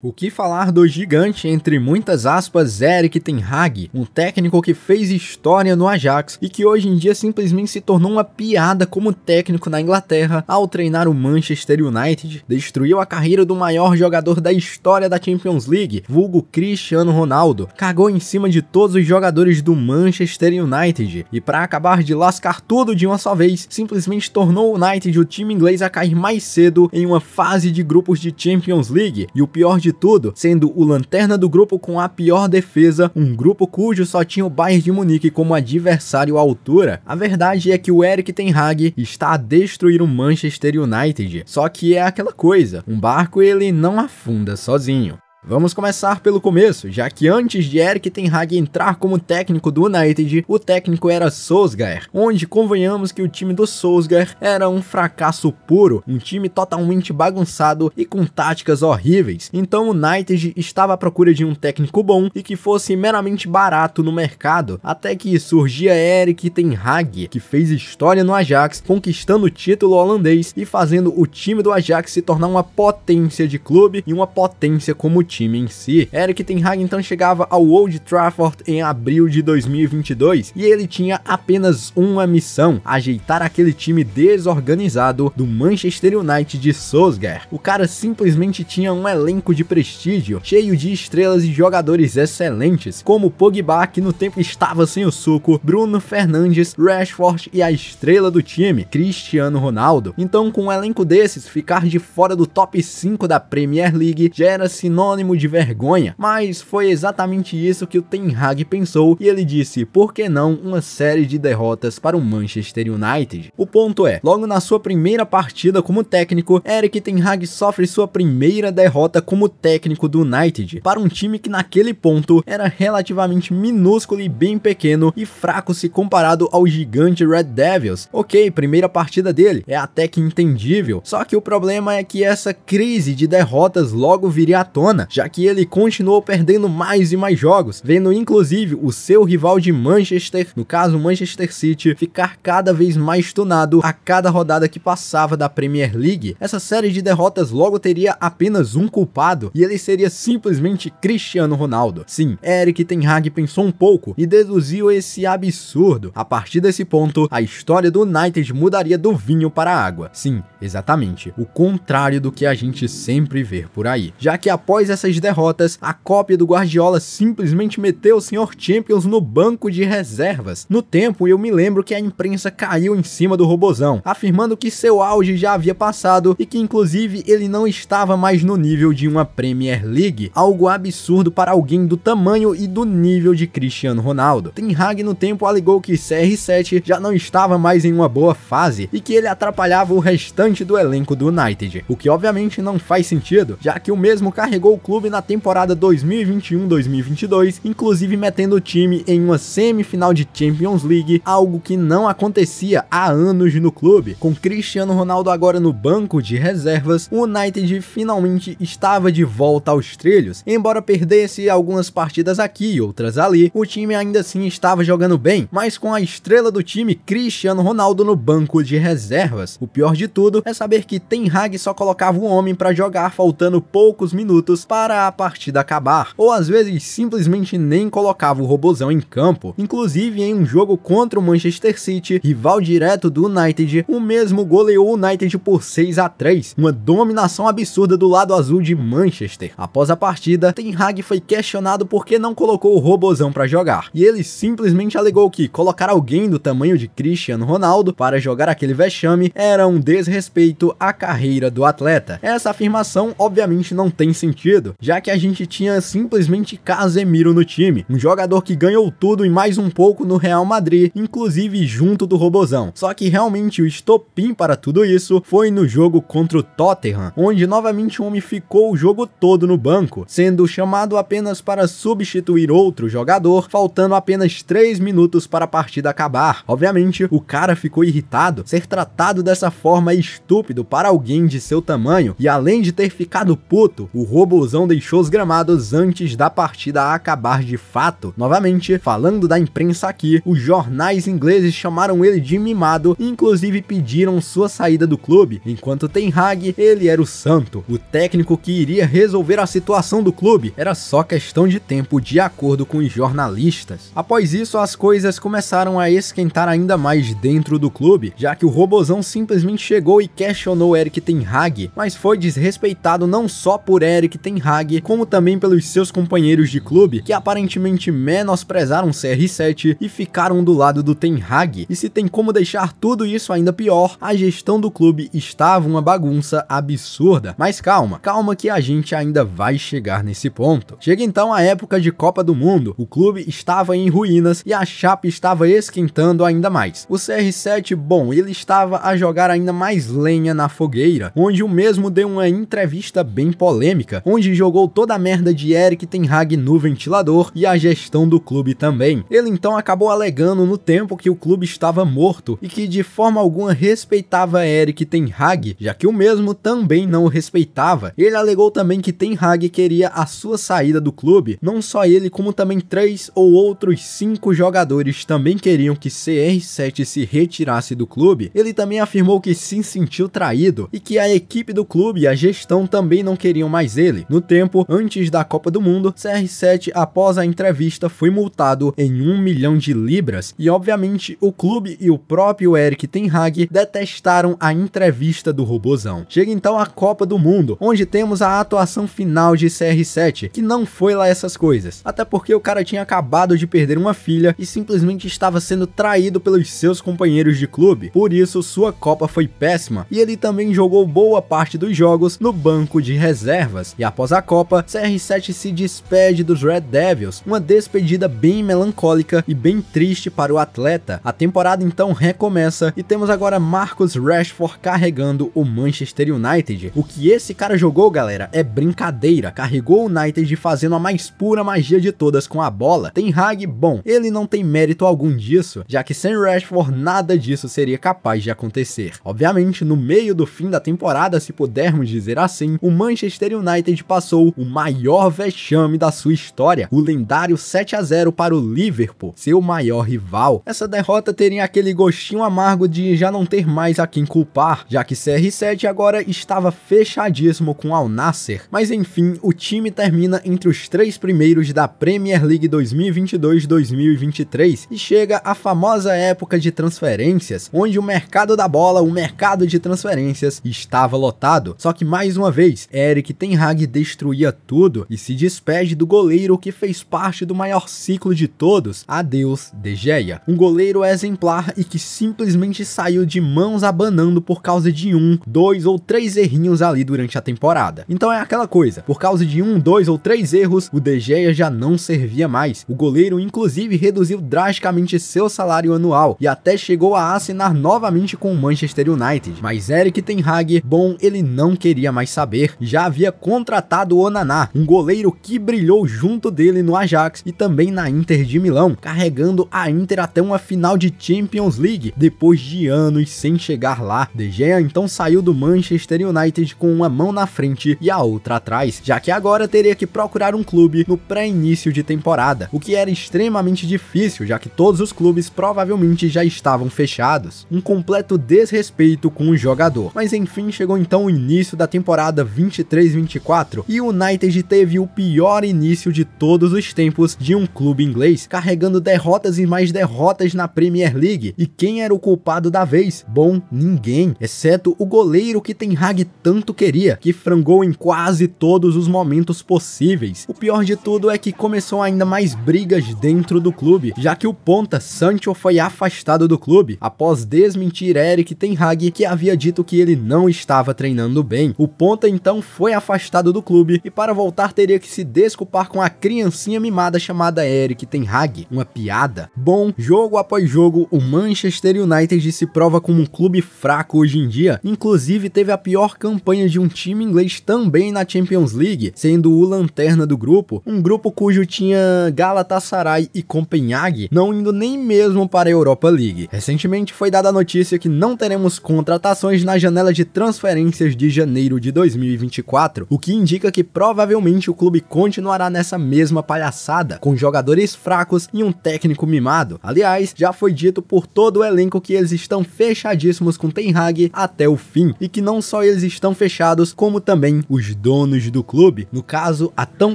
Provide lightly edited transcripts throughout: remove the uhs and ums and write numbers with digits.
O que falar do gigante, entre muitas aspas, Erik ten Hag, um técnico que fez história no Ajax e que hoje em dia simplesmente se tornou uma piada como técnico na Inglaterra ao treinar o Manchester United, destruiu a carreira do maior jogador da história da Champions League, vulgo Cristiano Ronaldo, cagou em cima de todos os jogadores do Manchester United e para acabar de lascar tudo de uma só vez, simplesmente tornou o United o time inglês a cair mais cedo em uma fase de grupos de Champions League e o pior de tudo, sendo o lanterna do grupo com a pior defesa, um grupo cujo só tinha o Bayern de Munique como adversário à altura. A verdade é que o Erik ten Hag está a destruir o Manchester United, só que é aquela coisa, um barco ele não afunda sozinho. Vamos começar pelo começo, já que antes de Erik ten Hag entrar como técnico do United, o técnico era Solskjaer, onde convenhamos que o time do Solskjaer era um fracasso puro, um time totalmente bagunçado e com táticas horríveis. Então o United estava à procura de um técnico bom e que fosse meramente barato no mercado, até que surgia Erik ten Hag, que fez história no Ajax, conquistando o título holandês e fazendo o time do Ajax se tornar uma potência de clube e uma potência como time em si. Erik ten Hag então chegava ao Old Trafford em abril de 2022 e ele tinha apenas uma missão: ajeitar aquele time desorganizado do Manchester United de Solskjaer. O cara simplesmente tinha um elenco de prestígio, cheio de estrelas e jogadores excelentes, como Pogba, que no tempo estava sem o suco, Bruno Fernandes, Rashford e a estrela do time, Cristiano Ronaldo. Então, com um elenco desses, ficar de fora do top 5 da Premier League já era sinônimo de vergonha, mas foi exatamente isso que o Ten Hag pensou e ele disse: por que não uma série de derrotas para o Manchester United? O ponto é, logo na sua primeira partida como técnico, Erik ten Hag sofre sua primeira derrota como técnico do United, para um time que naquele ponto era relativamente minúsculo e bem pequeno e fraco se comparado ao gigante Red Devils. Ok, primeira partida dele, é até que entendível, só que o problema é que essa crise de derrotas logo viria à tona, já que ele continuou perdendo mais e mais jogos, vendo inclusive o seu rival de Manchester, no caso Manchester City, ficar cada vez mais tunado a cada rodada que passava da Premier League. Essa série de derrotas logo teria apenas um culpado, e ele seria simplesmente Cristiano Ronaldo. Sim, Erik ten Hag pensou um pouco e deduziu esse absurdo. A partir desse ponto, a história do United mudaria do vinho para a água. Sim, exatamente, o contrário do que a gente sempre vê por aí, já que após essas derrotas, a cópia do Guardiola simplesmente meteu o Sr. Champions no banco de reservas. No tempo, eu me lembro que a imprensa caiu em cima do robozão, afirmando que seu auge já havia passado e que inclusive ele não estava mais no nível de uma Premier League, algo absurdo para alguém do tamanho e do nível de Cristiano Ronaldo. Ten Hag no tempo alegou que CR7 já não estava mais em uma boa fase e que ele atrapalhava o restante do elenco do United, o que obviamente não faz sentido, já que o mesmo carregou o clube na temporada 2021-2022, inclusive metendo o time em uma semifinal de Champions League, algo que não acontecia há anos no clube. Com Cristiano Ronaldo agora no banco de reservas, o United finalmente estava de volta aos trilhos. Embora perdesse algumas partidas aqui e outras ali, o time ainda assim estava jogando bem, mas com a estrela do time, Cristiano Ronaldo, no banco de reservas. O pior de tudo é saber que Ten Hag só colocava o homem para jogar faltando poucos minutos para a partida acabar, ou às vezes simplesmente nem colocava o robozão em campo. Inclusive em um jogo contra o Manchester City, rival direto do United, o mesmo goleou o United por 6-3, uma dominação absurda do lado azul de Manchester. Após a partida, Ten Hag foi questionado por que não colocou o robozão para jogar, e ele simplesmente alegou que colocar alguém do tamanho de Cristiano Ronaldo para jogar aquele vexame era um desrespeito à carreira do atleta. Essa afirmação obviamente não tem sentido, já que a gente tinha simplesmente Casemiro no time, um jogador que ganhou tudo e mais um pouco no Real Madrid, inclusive junto do robozão. Só que realmente o estopim para tudo isso foi no jogo contra o Tottenham, onde novamente o homem ficou o jogo todo no banco, sendo chamado apenas para substituir outro jogador, faltando apenas 3 minutos para a partida acabar. Obviamente o cara ficou irritado, ser tratado dessa forma é estúpido para alguém de seu tamanho, e além de ter ficado puto, o robozão Robozão deixou os gramados antes da partida acabar de fato. Novamente, falando da imprensa aqui, os jornais ingleses chamaram ele de mimado e inclusive pediram sua saída do clube, enquanto Ten Hag, ele era o santo, o técnico que iria resolver a situação do clube, era só questão de tempo de acordo com os jornalistas. Após isso, as coisas começaram a esquentar ainda mais dentro do clube, já que o Robozão simplesmente chegou e questionou Erik Ten Hag, mas foi desrespeitado não só por Erik Ten Hag, como também pelos seus companheiros de clube, que aparentemente menosprezaram CR7 e ficaram do lado do Ten Hag. E se tem como deixar tudo isso ainda pior, a gestão do clube estava uma bagunça absurda. Mas calma que a gente ainda vai chegar nesse ponto. Chega então a época de Copa do Mundo, o clube estava em ruínas e a chapa estava esquentando ainda mais. O CR7, bom, ele estava a jogar ainda mais lenha na fogueira, onde o mesmo deu uma entrevista bem polêmica, onde jogou toda a merda de Erik Ten Hag no ventilador e a gestão do clube também. Ele então acabou alegando no tempo que o clube estava morto e que de forma alguma respeitava Erik Ten Hag, já que o mesmo também não o respeitava. Ele alegou também que Ten Hag queria a sua saída do clube, não só ele como também 3 ou outros 5 jogadores também queriam que CR7 se retirasse do clube. Ele também afirmou que se sentiu traído e que a equipe do clube e a gestão também não queriam mais ele. No tempo, antes da Copa do Mundo, CR7 após a entrevista foi multado em 1 milhão de libras e obviamente o clube e o próprio Erik Ten Hag detestaram a entrevista do Robozão. Chega então a Copa do Mundo, onde temos a atuação final de CR7, que não foi lá essas coisas, até porque o cara tinha acabado de perder uma filha e simplesmente estava sendo traído pelos seus companheiros de clube, por isso sua Copa foi péssima e ele também jogou boa parte dos jogos no banco de reservas. E após a Copa, CR7 se despede dos Red Devils, uma despedida bem melancólica e bem triste para o atleta. A temporada então recomeça e temos agora Marcus Rashford carregando o Manchester United. O que esse cara jogou, galera, é brincadeira. Carregou o United fazendo a mais pura magia de todas com a bola. Ten Hag, bom, ele não tem mérito algum disso, já que sem Rashford nada disso seria capaz de acontecer. Obviamente, no meio do fim da temporada, se pudermos dizer assim, o Manchester United passou o maior vexame da sua história, o lendário 7-0 para o Liverpool, seu maior rival. Essa derrota teria aquele gostinho amargo de já não ter mais a quem culpar, já que CR7 agora estava fechadíssimo com Al Nassr. Mas enfim, o time termina entre os 3 primeiros da Premier League 2022-2023 e chega a famosa época de transferências, onde o mercado da bola, o mercado de transferências estava lotado. Só que mais uma vez, Erik Ten Hag destruía tudo e se despede do goleiro que fez parte do maior ciclo de todos, adeus De Gea. Um goleiro exemplar e que simplesmente saiu de mãos abanando por causa de 1, 2 ou 3 errinhos ali durante a temporada. Então é aquela coisa, por causa de 1, 2 ou 3 erros, o De Gea já não servia mais. O goleiro inclusive reduziu drasticamente seu salário anual e até chegou a assinar novamente com o Manchester United. Mas Erik Ten Hag, bom, ele não queria mais saber, já havia contratado o Onana, um goleiro que brilhou junto dele no Ajax e também na Inter de Milão, carregando a Inter até uma final de Champions League, depois de anos sem chegar lá. De Gea então saiu do Manchester United com uma mão na frente e a outra atrás, já que agora teria que procurar um clube no pré-início de temporada, o que era extremamente difícil, já que todos os clubes provavelmente já estavam fechados. Um completo desrespeito com o jogador. Mas enfim, chegou então o início da temporada 23-24 e o United teve o pior início de todos os tempos de um clube inglês, carregando derrotas e mais derrotas na Premier League. E quem era o culpado da vez? Bom, ninguém, exceto o goleiro que Ten Hag tanto queria, que frangou em quase todos os momentos possíveis. O pior de tudo é que começou ainda mais brigas dentro do clube, já que o ponta Sancho foi afastado do clube após desmentir Erik Ten Hag, que havia dito que ele não estava treinando bem. O ponta então foi afastado do clube e para voltar teria que se desculpar com a criancinha mimada chamada Erik Ten Hag. Uma piada. Bom, jogo após jogo, o Manchester United se prova como um clube fraco hoje em dia, inclusive teve a pior campanha de um time inglês também na Champions League, sendo o lanterna do grupo, um grupo cujo tinha Galatasaray e Copenhague não indo nem mesmo para a Europa League. Recentemente foi dada a notícia que não teremos contratações na janela de transferências de janeiro de 2024, o que indica indica que provavelmente o clube continuará nessa mesma palhaçada, com jogadores fracos e um técnico mimado. Aliás, já foi dito por todo o elenco que eles estão fechadíssimos com Ten Hag até o fim, e que não só eles estão fechados, como também os donos do clube, no caso, a tão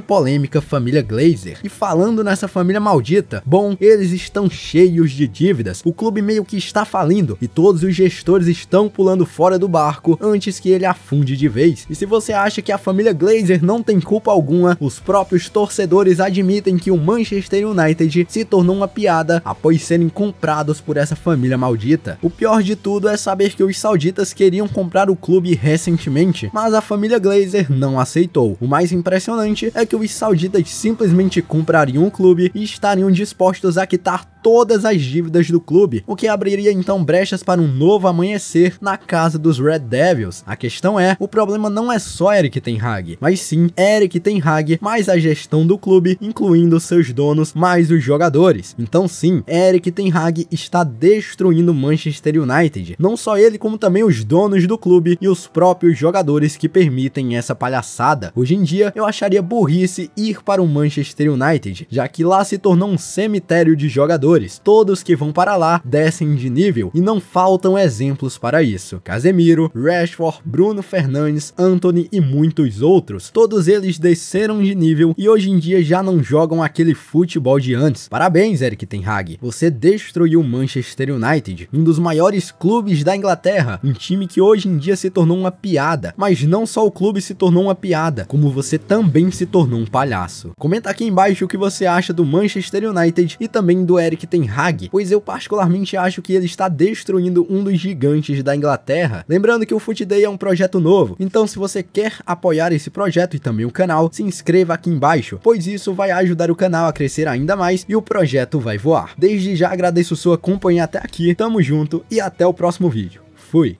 polêmica família Glazer. E falando nessa família maldita, bom, eles estão cheios de dívidas, o clube meio que está falindo, e todos os gestores estão pulando fora do barco antes que ele afunde de vez. E se você acha que a família Glazer não tem culpa alguma, os próprios torcedores admitem que o Manchester United se tornou uma piada após serem comprados por essa família maldita. O pior de tudo é saber que os sauditas queriam comprar o clube recentemente, mas a família Glazer não aceitou. O mais impressionante é que os sauditas simplesmente comprariam o clube e estariam dispostos a quitar todas as dívidas do clube, o que abriria então brechas para um novo amanhecer na casa dos Red Devils. A questão é, o problema não é só Erik ten Hag, mas sim Erik ten Hag mais a gestão do clube, incluindo seus donos mais os jogadores. Então sim, Erik ten Hag está destruindo o Manchester United, não só ele como também os donos do clube e os próprios jogadores que permitem essa palhaçada. Hoje em dia eu acharia burrice ir para o Manchester United, já que lá se tornou um cemitério de jogadores. Todos que vão para lá descem de nível e não faltam exemplos para isso. Casemiro, Rashford, Bruno Fernandes, Antony e muitos outros. Todos eles desceram de nível e hoje em dia já não jogam aquele futebol de antes. Parabéns, Erik ten Hag. Você destruiu o Manchester United, um dos maiores clubes da Inglaterra, um time que hoje em dia se tornou uma piada. Mas não só o clube se tornou uma piada, como você também se tornou um palhaço. Comenta aqui embaixo o que você acha do Manchester United e também do Erik ten Hag, pois eu particularmente acho que ele está destruindo um dos gigantes da Inglaterra. Lembrando que o FUT Day é um projeto novo, então se você quer apoiar esse projeto e também o canal, se inscreva aqui embaixo, pois isso vai ajudar o canal a crescer ainda mais e o projeto vai voar. Desde já agradeço sua companhia até aqui, tamo junto e até o próximo vídeo. Fui!